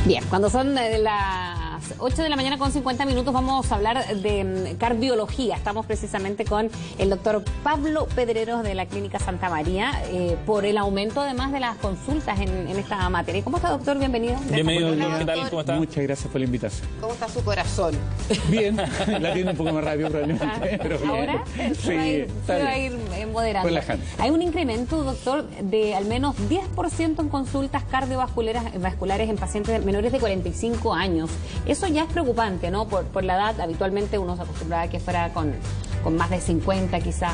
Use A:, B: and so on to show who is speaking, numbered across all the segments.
A: Bien, cuando son las 8 de la mañana con 50 minutos vamos a hablar de cardiología. Estamos precisamente con el doctor Pablo Pedreros de la Clínica Santa María por el aumento además de las consultas en esta materia. ¿Cómo está, doctor? Bienvenido.
B: Bienvenido, ¿qué tal? ¿Cómo está?
C: Muchas gracias por la invitación.
D: ¿Cómo está su corazón?
C: Bien, la tiene un poco más rápido probablemente, pero bien.
A: ¿Ahora?
C: Sí,
A: se va a ir moderando.
C: Relajante.
A: Hay un incremento, doctor, de al menos 10% en consultas cardiovasculares en pacientes menores de 45 años. Eso ya es preocupante, ¿no? Por la edad, habitualmente uno se acostumbraba a que fuera con más de 50 quizás.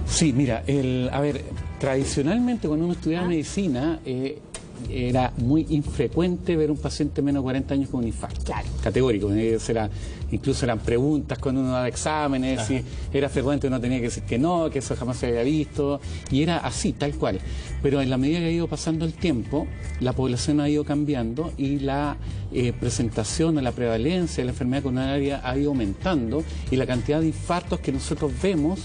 C: Sí, mira, a ver, tradicionalmente cuando uno estudiaba medicina, era muy infrecuente ver un paciente menos de 40 años con un infarto.
A: Claro.
C: Categórico. Incluso eran preguntas cuando uno daba exámenes, si era frecuente uno tenía que decir que no, que eso jamás se había visto, y era así, tal cual. Pero en la medida que ha ido pasando el tiempo, la población ha ido cambiando y la presentación, la prevalencia de la enfermedad coronaria ha ido aumentando y la cantidad de infartos que nosotros vemos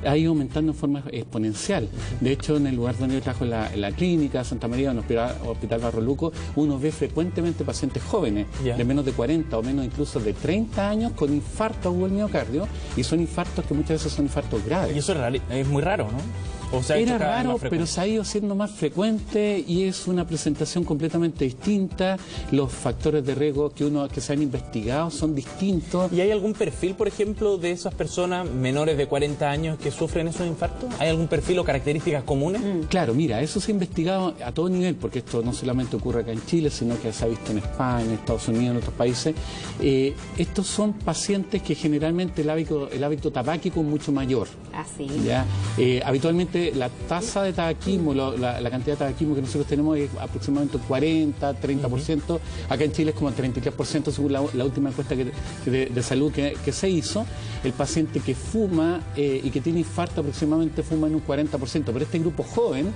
C: ha ido aumentando en forma exponencial. De hecho, en el lugar donde yo trabajo en la clínica Santa María, en el Hospital Barro Luco, uno ve frecuentemente pacientes jóvenes, de menos de 40 o menos incluso de 30 años, con infarto agudo del miocardio, y son infartos que muchas veces son infartos graves.
B: Y eso es muy raro, ¿no? O sea,
C: era raro, pero se ha ido siendo más frecuente y es una presentación completamente distinta. Los factores de riesgo que se han investigado son distintos.
B: ¿Y hay algún perfil, por ejemplo, de esas personas menores de 40 años que sufren esos infartos? ¿Hay algún perfil o características comunes?
C: Claro, mira, eso se ha investigado a todo nivel, porque esto no solamente ocurre acá en Chile, sino que se ha visto en España, en Estados Unidos, en otros países. Estos son pacientes que generalmente el hábito tabáquico es mucho mayor.
A: Así.
C: ¿Ya? Habitualmente la tasa de tabaquismo, la cantidad de tabaquismo que nosotros tenemos es aproximadamente 40, 30%. Acá en Chile es como 33% según la última encuesta de salud que se hizo. El paciente que fuma y que tiene infarto aproximadamente fuma en un 40%, pero este grupo joven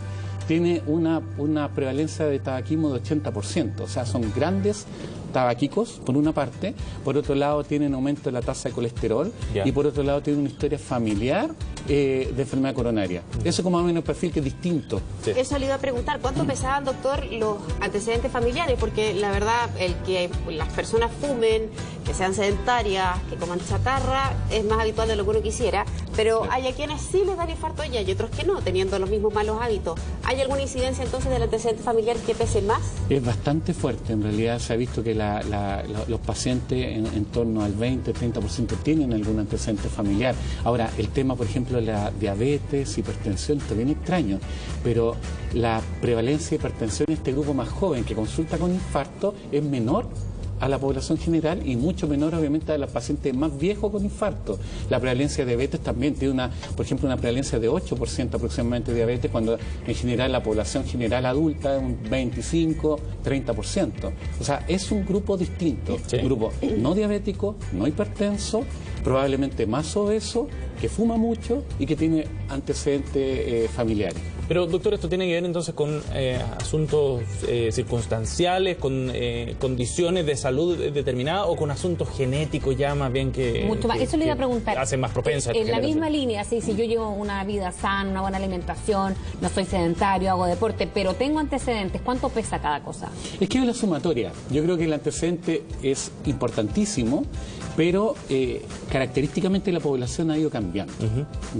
C: tiene una prevalencia de tabaquismo de 80%, o sea, son grandes tabaquicos, por una parte, por otro lado tienen aumento de la tasa de colesterol y por otro lado tienen una historia familiar de enfermedad coronaria. Eso como más o menos un perfil que es distinto.
D: Sí. Eso le iba a preguntar, ¿cuánto pesaban, doctor, los antecedentes familiares? Porque la verdad, el que las personas fumen, que sean sedentarias, que coman chatarra, es más habitual de lo que uno quisiera, pero hay a quienes sí les dan infarto y hay otros que no, teniendo los mismos malos hábitos. ¿Hay alguna incidencia entonces del antecedente familiar que pese más? Es
C: bastante fuerte, en realidad se ha visto que los pacientes en torno al 20-30% tienen algún antecedente familiar. Ahora, el tema, por ejemplo, la diabetes, hipertensión, está bien extraño, pero la prevalencia de hipertensión en este grupo más joven que consulta con infarto es menor a la población general y mucho menor obviamente a los pacientes más viejos con infarto. La prevalencia de diabetes también tiene por ejemplo una prevalencia de 8% aproximadamente de diabetes, cuando en general la población general adulta es un 25-30%. O sea, es un grupo distinto, un grupo no diabético, no hipertenso, probablemente más obeso, que fuma mucho y que tiene antecedentes familiares.
B: Pero, doctor, ¿esto tiene que ver entonces con asuntos circunstanciales, con condiciones de salud determinadas o con asuntos genéticos ya más bien que...
A: Mucho más. Eso le iba a preguntar.
B: Hacen más propensa.
A: En la misma línea, sí, si yo llevo una vida sana, una buena alimentación, no soy sedentario, hago deporte, pero tengo antecedentes, ¿cuánto pesa cada cosa?
C: Es que es la sumatoria. Yo creo que el antecedente es importantísimo, pero característicamente la población ha ido cambiando.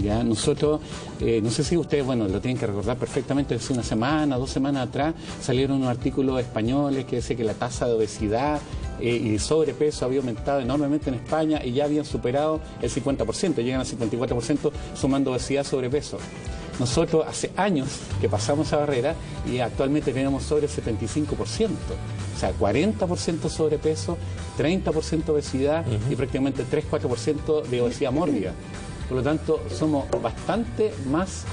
C: Ya nosotros, no sé si ustedes, bueno, lo tienen que recordar perfectamente, hace una semana, 2 semanas atrás, salieron unos artículos españoles que decían que la tasa de obesidad y sobrepeso había aumentado enormemente en España y ya habían superado el 50%, llegan al 54% sumando obesidad, sobrepeso. Nosotros hace años que pasamos esa barrera y actualmente tenemos sobre el 75%. O sea, 40% sobrepeso, 30% obesidad y prácticamente 3-4% de obesidad mórbida. Por lo tanto, somos bastante más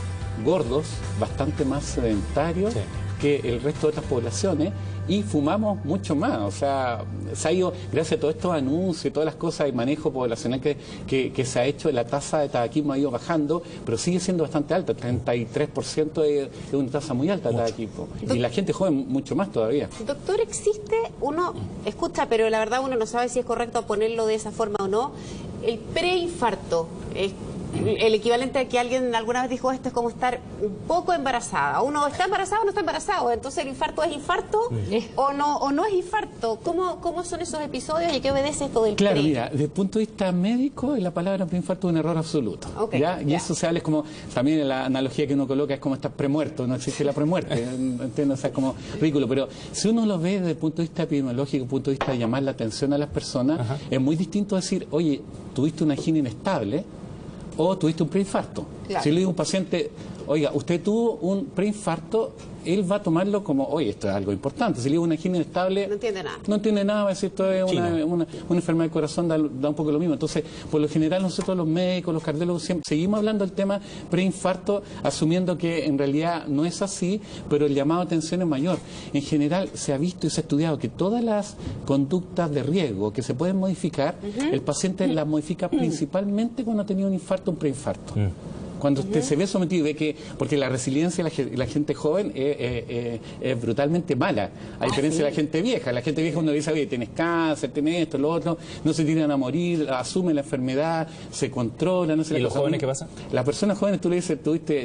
C: gordos, bastante más sedentarios que el resto de otras poblaciones y fumamos mucho más. O sea, se ha ido, gracias a todos estos anuncios y todas las cosas de manejo poblacional que se ha hecho, la tasa de tabaquismo ha ido bajando, pero sigue siendo bastante alta, 33% es una tasa muy alta de tabaquismo. Y la gente joven mucho más todavía.
D: Doctor, existe, uno escucha, pero la verdad uno no sabe si es correcto ponerlo de esa forma o no, el preinfarto. el equivalente a que alguien alguna vez dijo esto es como estar un poco embarazada. Uno está embarazado o no está embarazado. Entonces el infarto es infarto o no es infarto. ¿Cómo son esos episodios y qué obedece esto del
C: Claro,
D: pre?
C: mira, desde el punto de vista médico, la palabra preinfarto es un error absoluto.
D: Okay,
C: ¿ya? Y
D: ya.
C: eso se habla, es como, también la analogía que uno coloca es como estar premuerto, no existe la premuerte, ¿entiendes? O sea, es como ridículo. Pero si uno lo ve desde el punto de vista epidemiológico, desde el punto de vista de llamar la atención a las personas, es muy distinto decir, oye, tuviste una angina inestable o tuviste un preinfarto.
D: Claro.
C: Si le digo a un paciente, oiga, usted tuvo un preinfarto, él va a tomarlo como, oye, esto es algo importante. Si le digo una angina inestable,
D: No entiende nada.
C: no entiende nada, va a decir, esto es una enfermedad del corazón, da un poco lo mismo. Entonces, por lo general, nosotros los médicos, los cardiólogos, siempre seguimos hablando del tema preinfarto, asumiendo que en realidad no es así, pero el llamado a atención es mayor. En general, se ha visto y se ha estudiado que todas las conductas de riesgo que se pueden modificar, el paciente las modifica principalmente cuando ha tenido un infarto o un preinfarto. Cuando usted se ve sometido y ve que, porque la resiliencia de la gente joven es brutalmente mala, a diferencia de la gente vieja. La gente vieja uno le dice, oye, tienes cáncer, tienes esto, lo otro, no se tiran a morir, asumen la enfermedad, se controlan. No sé.
B: ¿Y los jóvenes qué pasa?
C: Las personas jóvenes tú le dices,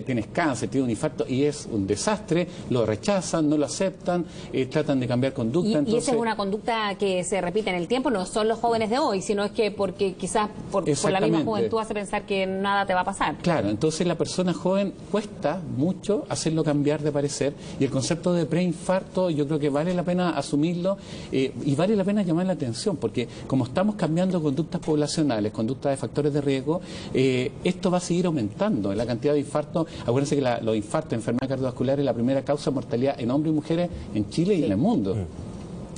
C: tienes cáncer, tienes un infarto y es un desastre, lo rechazan, no lo aceptan, tratan de cambiar conducta.
A: Y
C: Entonces,
A: esa es una conducta que se repite en el tiempo, no son los jóvenes de hoy, sino es que porque quizás por la misma
C: Exactamente.
A: juventud hace pensar que nada te va a pasar.
C: Claro, entonces la persona joven cuesta mucho hacerlo cambiar de parecer y el concepto de preinfarto yo creo que vale la pena asumirlo y vale la pena llamar la atención porque como estamos cambiando conductas poblacionales, conductas de factores de riesgo, esto va a seguir aumentando la cantidad de infartos. Acuérdense que los infartos, enfermedades cardiovasculares, es la primera causa de mortalidad en hombres y mujeres en Chile y en el mundo.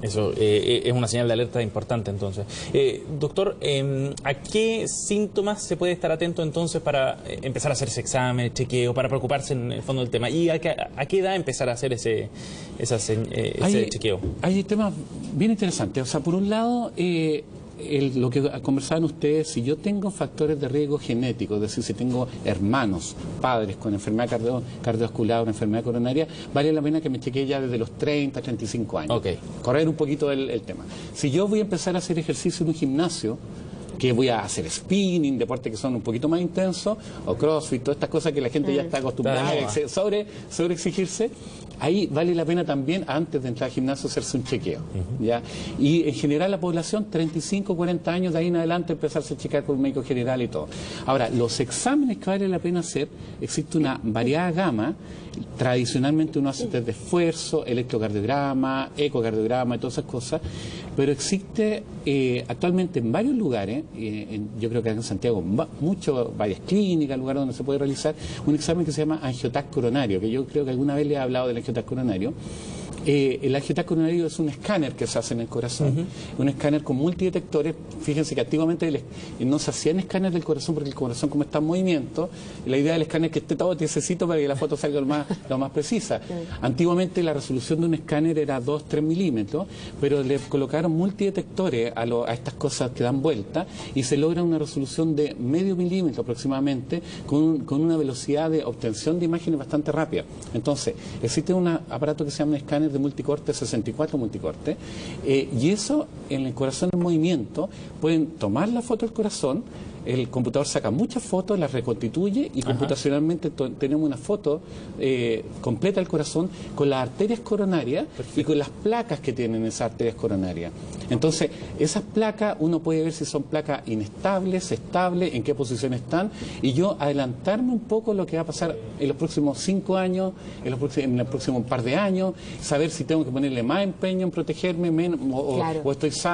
B: Eso es una señal de alerta importante entonces. Doctor, ¿a qué síntomas se puede estar atento entonces para empezar a hacerse examen, chequeo, para preocuparse en el fondo del tema? ¿Y a qué edad empezar a hacer ese chequeo?
C: Hay temas bien interesantes. O sea, por un lado, lo que conversaban ustedes, si yo tengo factores de riesgo genéticos, es decir, si tengo hermanos, padres con enfermedad cardiovascular o una enfermedad coronaria, vale la pena que me chequee ya desde los 30, 35 años.
B: Okay.
C: Correr un poquito el tema. Si yo voy a empezar a hacer ejercicio en un gimnasio, que voy a hacer spinning, deportes que son un poquito más intensos, o crossfit, todas estas cosas que la gente ya está acostumbrada a sobre exigirse, ahí vale la pena también, antes de entrar al gimnasio, hacerse un chequeo. ¿Ya? Y en general la población, 35, 40 años, de ahí en adelante empezarse a chequear por un médico general y todo. Ahora, los exámenes que vale la pena hacer, existe una variada gama. Tradicionalmente uno hace test de esfuerzo, electrocardiograma, ecocardiograma y todas esas cosas, pero existe actualmente en varios lugares, yo creo que acá en Santiago, varias clínicas, lugares donde se puede realizar un examen que se llama angioTAC coronario, que yo creo que alguna vez le he hablado del angioTAC coronario. El angioTAC coronario es un escáner que se hace en el corazón, un escáner con multidetectores. Fíjense que antiguamente no se hacían escáneres del corazón porque el corazón, como está en movimiento, la idea del escáner es que esté todo tiesecito para que la foto salga lo más precisa. Antiguamente la resolución de un escáner era 2-3 milímetros, pero le colocaron multidetectores a estas cosas que dan vuelta y se logra una resolución de medio milímetro aproximadamente con una velocidad de obtención de imágenes bastante rápida. Entonces, existe un aparato que se llama un escáner de multicorte, 64 multicorte, y eso en el corazón en movimiento pueden tomar la foto del corazón, el computador saca muchas fotos, las reconstituye y computacionalmente tenemos una foto completa del corazón con las arterias coronarias y con las placas que tienen esas arterias coronarias. Entonces, esas placas uno puede ver si son placas inestables, estables, en qué posición están, y yo adelantarme un poco lo que va a pasar en los próximos 5 años, en el próximo par de años, saber si tengo que ponerle más empeño en protegerme menos, o estoy sano.